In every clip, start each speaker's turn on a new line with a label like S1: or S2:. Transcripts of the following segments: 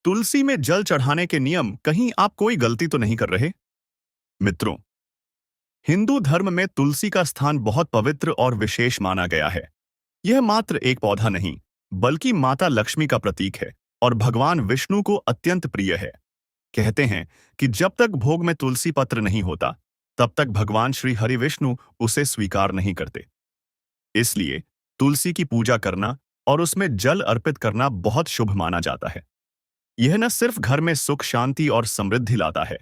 S1: तुलसी में जल चढ़ाने के नियम, कहीं आप कोई गलती तो नहीं कर रहे? मित्रों, हिंदू धर्म में तुलसी का स्थान बहुत पवित्र और विशेष माना गया है। यह मात्र एक पौधा नहीं, बल्कि माता लक्ष्मी का प्रतीक है और भगवान विष्णु को अत्यंत प्रिय है। कहते हैं कि जब तक भोग में तुलसी पत्र नहीं होता, तब तक भगवान श्री हरि विष्णु उसे स्वीकार नहीं करते। इसलिए तुलसी की पूजा करना और उसमें जल अर्पित करना बहुत शुभ माना जाता है। यह न सिर्फ घर में सुख, शांति और समृद्धि लाता है,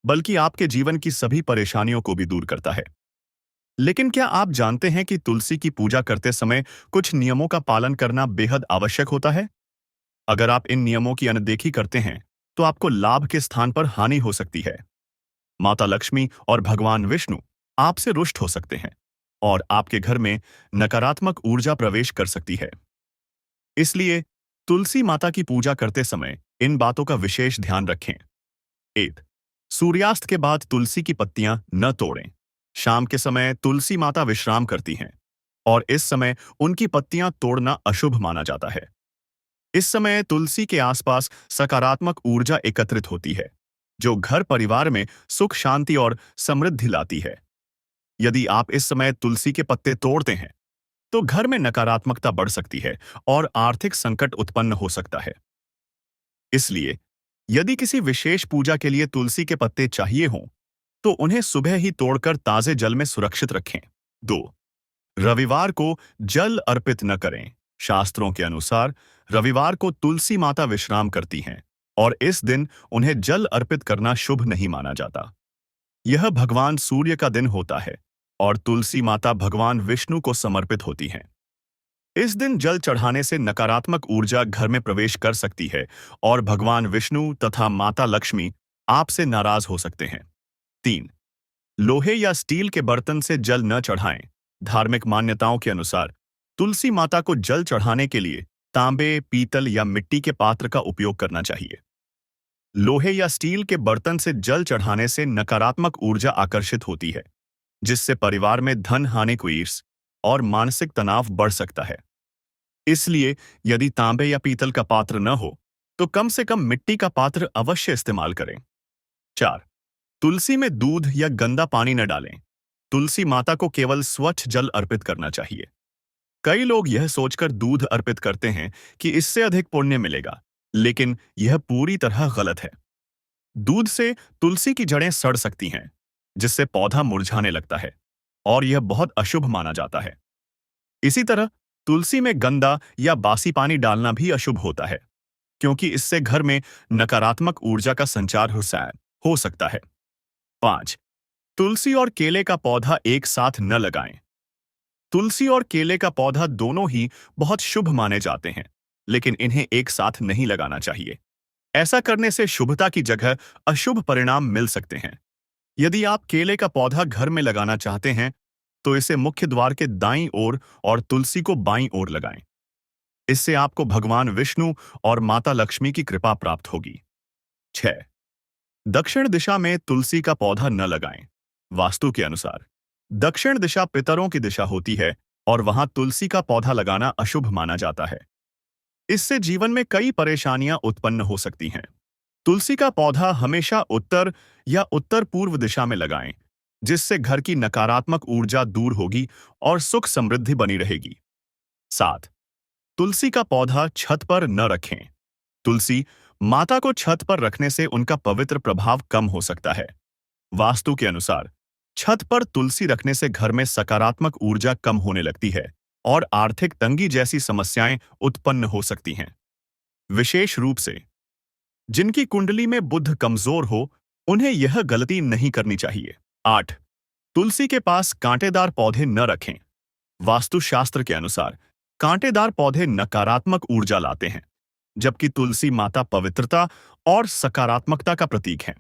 S1: बल्कि आपके जीवन की सभी परेशानियों को भी दूर करता है। लेकिन क्या आप जानते हैं कि तुलसी की पूजा करते समय कुछ नियमों का पालन करना बेहद आवश्यक होता है? अगर आप इन नियमों की अनदेखी करते हैं, तो आपको लाभ के स्थान पर हानि हो सकती है। माता लक्ष्मी और भगवान विष्णु आपसे रुष्ट हो सकते हैं और आपके घर में नकारात्मक ऊर्जा प्रवेश कर सकती है। इसलिए तुलसी माता की पूजा करते समय इन बातों का विशेष ध्यान रखें। 1. सूर्यास्त के बाद तुलसी की पत्तियां न तोड़ें। शाम के समय तुलसी माता विश्राम करती हैं और इस समय उनकी पत्तियां तोड़ना अशुभ माना जाता है। इस समय तुलसी के आसपास सकारात्मक ऊर्जा एकत्रित होती है, जो घर परिवार में सुख, शांति और समृद्धि लाती है। यदि आप इस समय तुलसी के पत्ते तोड़ते हैं, तो घर में नकारात्मकता बढ़ सकती है और आर्थिक संकट उत्पन्न हो सकता है। इसलिए यदि किसी विशेष पूजा के लिए तुलसी के पत्ते चाहिए हों, तो उन्हें सुबह ही तोड़कर ताजे जल में सुरक्षित रखें। 2. रविवार को जल अर्पित न करें। शास्त्रों के अनुसार रविवार को तुलसी माता विश्राम करती हैं और इस दिन उन्हें जल अर्पित करना शुभ नहीं माना जाता। यह भगवान सूर्य का दिन होता है और तुलसी माता भगवान विष्णु को समर्पित होती हैं। इस दिन जल चढ़ाने से नकारात्मक ऊर्जा घर में प्रवेश कर सकती है और भगवान विष्णु तथा माता लक्ष्मी आपसे नाराज हो सकते हैं। 3. लोहे या स्टील के बर्तन से जल न चढ़ाएं। धार्मिक मान्यताओं के अनुसार तुलसी माता को जल चढ़ाने के लिए तांबे, पीतल या मिट्टी के पात्र का उपयोग करना चाहिए। लोहे या स्टील के बर्तन से जल चढ़ाने से नकारात्मक ऊर्जा आकर्षित होती है, जिससे परिवार में धन हानि, क्लेश और मानसिक तनाव बढ़ सकता है। इसलिए यदि तांबे या पीतल का पात्र न हो, तो कम से कम मिट्टी का पात्र अवश्य इस्तेमाल करें। 4. तुलसी में दूध या गंदा पानी न डालें। तुलसी माता को केवल स्वच्छ जल अर्पित करना चाहिए। कई लोग यह सोचकर दूध अर्पित करते हैं कि इससे अधिक पुण्य मिलेगा, लेकिन यह पूरी तरह गलत है। दूध से तुलसी की जड़ें सड़ सकती हैं, जिससे पौधा मुरझाने लगता है और यह बहुत अशुभ माना जाता है। इसी तरह तुलसी में गंदा या बासी पानी डालना भी अशुभ होता है, क्योंकि इससे घर में नकारात्मक ऊर्जा का संचार हो सकता है। 5. तुलसी और केले का पौधा एक साथ न लगाएं। तुलसी और केले का पौधा दोनों ही बहुत शुभ माने जाते हैं, लेकिन इन्हें एक साथ नहीं लगाना चाहिए। ऐसा करने से शुभता की जगह अशुभ परिणाम मिल सकते हैं। यदि आप केले का पौधा घर में लगाना चाहते हैं, तो इसे मुख्य द्वार के दाईं ओर और तुलसी को बाईं ओर लगाएं। इससे आपको भगवान विष्णु और माता लक्ष्मी की कृपा प्राप्त होगी। 6. दक्षिण दिशा में तुलसी का पौधा न लगाएं। वास्तु के अनुसार दक्षिण दिशा पितरों की दिशा होती है और वहां तुलसी का पौधा लगाना अशुभ माना जाता है। इससे जीवन में कई परेशानियां उत्पन्न हो सकती हैं। तुलसी का पौधा हमेशा उत्तर या उत्तर पूर्व दिशा में लगाएं, जिससे घर की नकारात्मक ऊर्जा दूर होगी और सुख समृद्धि बनी रहेगी। 7. तुलसी का पौधा छत पर न रखें। तुलसी माता को छत पर रखने से उनका पवित्र प्रभाव कम हो सकता है। वास्तु के अनुसार छत पर तुलसी रखने से घर में सकारात्मक ऊर्जा कम होने लगती है और आर्थिक तंगी जैसी समस्याएं उत्पन्न हो सकती हैं। विशेष रूप से जिनकी कुंडली में बुध कमजोर हो, उन्हें यह गलती नहीं करनी चाहिए। 8. तुलसी के पास कांटेदार पौधे न रखें। वास्तुशास्त्र के अनुसार कांटेदार पौधे नकारात्मक ऊर्जा लाते हैं, जबकि तुलसी माता पवित्रता और सकारात्मकता का प्रतीक है।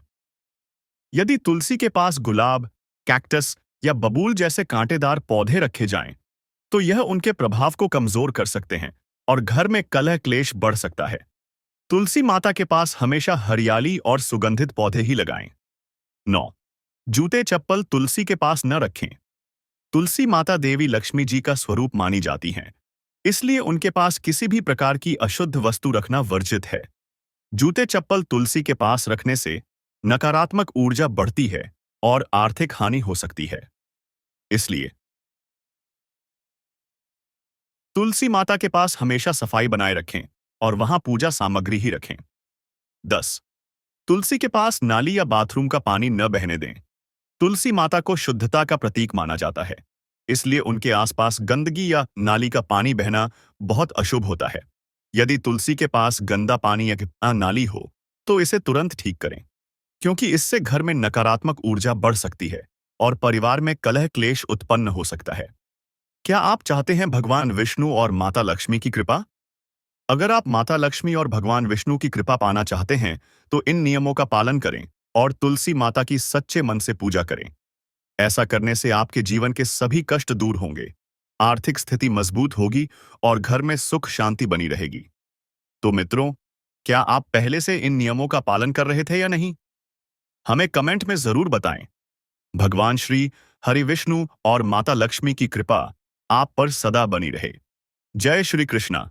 S1: यदि तुलसी के पास गुलाब, कैक्टस या बबूल जैसे कांटेदार पौधे रखे जाएं, तो यह उनके प्रभाव को कमजोर कर सकते हैं और घर में कलह क्लेश बढ़ सकता है। तुलसी माता के पास हमेशा हरियाली और सुगंधित पौधे ही लगाएं। 9. जूते चप्पल तुलसी के पास न रखें। तुलसी माता देवी लक्ष्मी जी का स्वरूप मानी जाती हैं, इसलिए उनके पास किसी भी प्रकार की अशुद्ध वस्तु रखना वर्जित है। जूते चप्पल तुलसी के पास रखने से नकारात्मक ऊर्जा बढ़ती है और आर्थिक हानि हो सकती है। इसलिए तुलसी माता के पास हमेशा सफाई बनाए रखें और वहां पूजा सामग्री ही रखें। 10. तुलसी के पास नाली या बाथरूम का पानी न बहने दें। तुलसी माता को शुद्धता का प्रतीक माना जाता है, इसलिए उनके आसपास गंदगी या नाली का पानी बहना बहुत अशुभ होता है। यदि तुलसी के पास गंदा पानी या नाली हो, तो इसे तुरंत ठीक करें, क्योंकि इससे घर में नकारात्मक ऊर्जा बढ़ सकती है और परिवार में कलह क्लेश उत्पन्न हो सकता है। क्या आप चाहते हैं भगवान विष्णु और माता लक्ष्मी की कृपा? अगर आप माता लक्ष्मी और भगवान विष्णु की कृपा पाना चाहते हैं, तो इन नियमों का पालन करें और तुलसी माता की सच्चे मन से पूजा करें। ऐसा करने से आपके जीवन के सभी कष्ट दूर होंगे, आर्थिक स्थिति मजबूत होगी और घर में सुख शांति बनी रहेगी। तो मित्रों, क्या आप पहले से इन नियमों का पालन कर रहे थे या नहीं? हमें कमेंट में जरूर बताएं। भगवान श्री हरि विष्णु और माता लक्ष्मी की कृपा आप पर सदा बनी रहे। जय श्री कृष्णा।